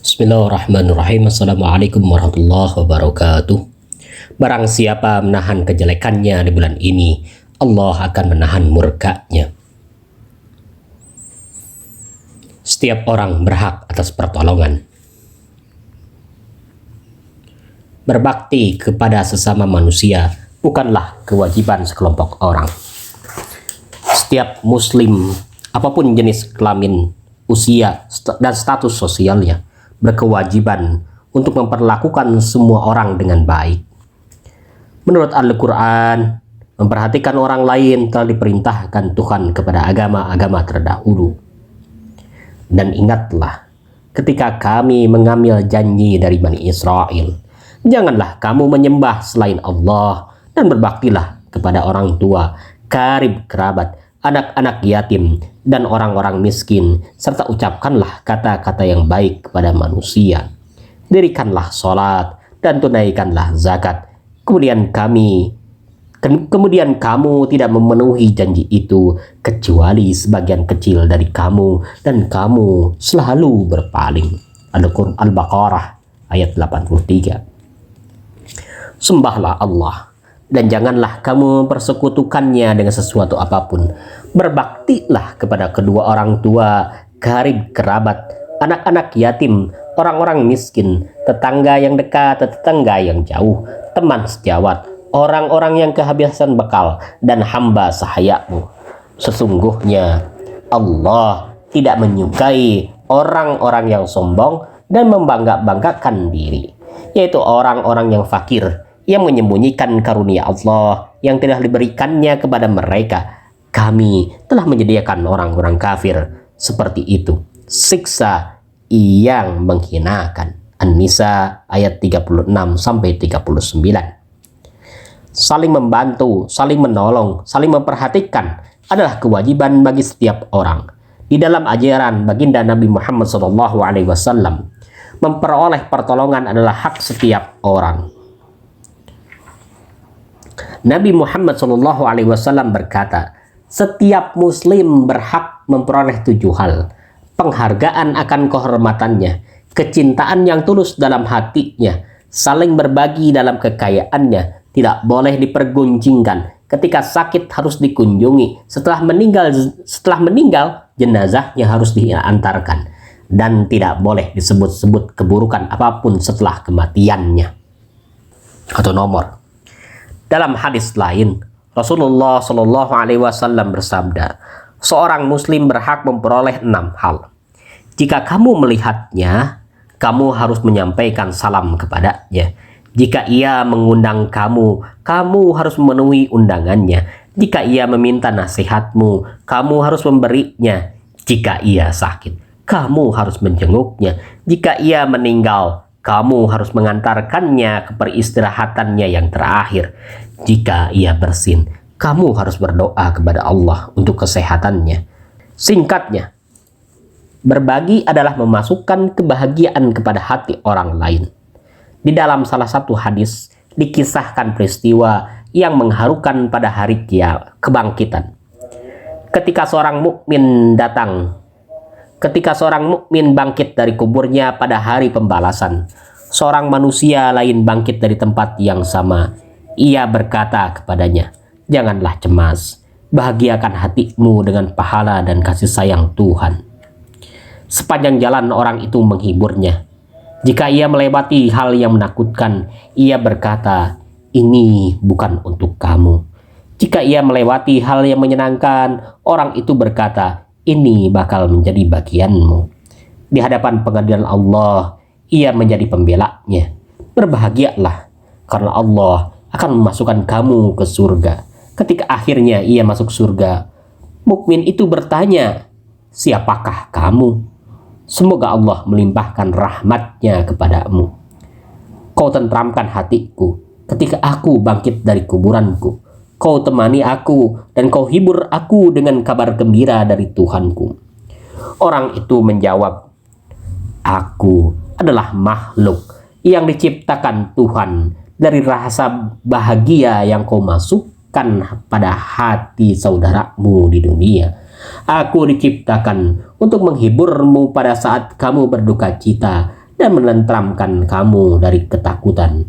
Bismillahirrahmanirrahim. Assalamualaikum warahmatullahi wabarakatuh. Barang siapa menahan kejelekannya di bulan ini, Allah akan menahan murkanya. Setiap orang berhak atas pertolongan. Berbakti kepada sesama manusia bukanlah kewajiban sekelompok orang. Setiap muslim, apapun jenis kelamin, usia, dan status sosialnya, berkewajiban untuk memperlakukan semua orang dengan baik. Menurut Al-Quran, memperhatikan orang lain telah diperintahkan Tuhan kepada agama-agama terdahulu. Dan ingatlah, ketika kami mengambil janji dari Bani Israel, janganlah kamu menyembah selain Allah dan berbaktilah kepada orang tua, karib kerabat, anak-anak yatim, dan orang-orang miskin, serta ucapkanlah kata-kata yang baik kepada manusia. Dirikanlah sholat dan tunaikanlah zakat. Kemudian kamu tidak memenuhi janji itu kecuali sebagian kecil dari kamu, dan kamu selalu berpaling. Al-Baqarah ayat 83. Sembahlah Allah dan janganlah kamu mempersekutukannya dengan sesuatu apapun. Berbaktilah kepada kedua orang tua, karib kerabat, anak-anak yatim, orang-orang miskin, tetangga yang dekat, tetangga yang jauh, teman sejawat, orang-orang yang kehabisan bekal, dan hamba sahayamu. Sesungguhnya Allah tidak menyukai orang-orang yang sombong dan membangga-banggakan diri, yaitu orang-orang yang fakir, yang menyembunyikan karunia Allah yang telah diberikannya kepada mereka. Kami telah menyediakan orang-orang kafir seperti itu siksa yang menghinakan. An-Nisa ayat 36-39. Saling membantu, saling menolong, saling memperhatikan adalah kewajiban bagi setiap orang. Di dalam ajaran baginda Nabi Muhammad SAW, memperoleh pertolongan adalah hak setiap orang. Nabi Muhammad SAW berkata, setiap muslim berhak memperoleh 7 hal: penghargaan akan kehormatannya, kecintaan yang tulus dalam hatinya, saling berbagi dalam kekayaannya, tidak boleh diperguncingkan, ketika sakit harus dikunjungi, setelah meninggal jenazahnya harus diantarkan, dan tidak boleh disebut-sebut keburukan apapun setelah kematiannya. Atau nomor. Dalam hadis lain, Rasulullah SAW bersabda, seorang muslim berhak memperoleh 6 hal. Jika kamu melihatnya, kamu harus menyampaikan salam kepadanya. Jika ia mengundang kamu, kamu harus memenuhi undangannya. Jika ia meminta nasihatmu, kamu harus memberinya. Jika ia sakit, kamu harus menjenguknya. Jika ia meninggal, kamu harus mengantarkannya ke peristirahatannya yang terakhir. Jika ia bersin, kamu harus berdoa kepada Allah untuk kesehatannya. Singkatnya, berbagi adalah memasukkan kebahagiaan kepada hati orang lain. Di dalam salah satu hadis dikisahkan peristiwa yang mengharukan pada hari kebangkitan. Ketika seorang mukmin bangkit dari kuburnya pada hari pembalasan, seorang manusia lain bangkit dari tempat yang sama. Ia berkata kepadanya, janganlah cemas, bahagiakan hatimu dengan pahala dan kasih sayang Tuhan. Sepanjang jalan orang itu menghiburnya. Jika ia melewati hal yang menakutkan, ia berkata, ini bukan untuk kamu. Jika ia melewati hal yang menyenangkan, orang itu berkata, ini bakal menjadi bagianmu. Di hadapan pengadilan Allah, ia menjadi pembelanya. Berbahagialah, karena Allah akan memasukkan kamu ke surga. Ketika akhirnya ia masuk surga, mukmin itu bertanya, siapakah kamu? Semoga Allah melimpahkan rahmatnya kepadamu. Kau tentramkan hatiku ketika aku bangkit dari kuburanku. Kau temani aku dan kau hibur aku dengan kabar gembira dari Tuhanku. Orang itu menjawab, aku adalah makhluk yang diciptakan Tuhan dari rasa bahagia yang kau masukkan pada hati saudaramu di dunia. Aku diciptakan untuk menghiburmu pada saat kamu berduka cita dan menenteramkan kamu dari ketakutan.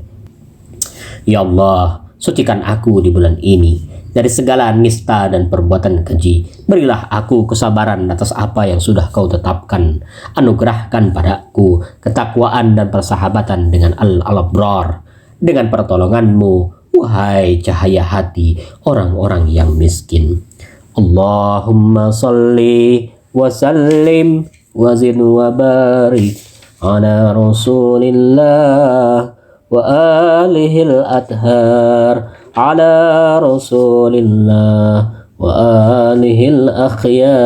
Ya Allah, sucikan aku di bulan ini dari segala nista dan perbuatan keji. Berilah aku kesabaran atas apa yang sudah kau tetapkan. Anugerahkan padaku ketakwaan dan persahabatan dengan al-abrar. Dengan pertolonganmu, wahai cahaya hati orang-orang yang miskin. Allahumma salli wa sallim wa zid wa barik ala rasulillah wa alihil adhar ala rasulillah wa alihil akhyar.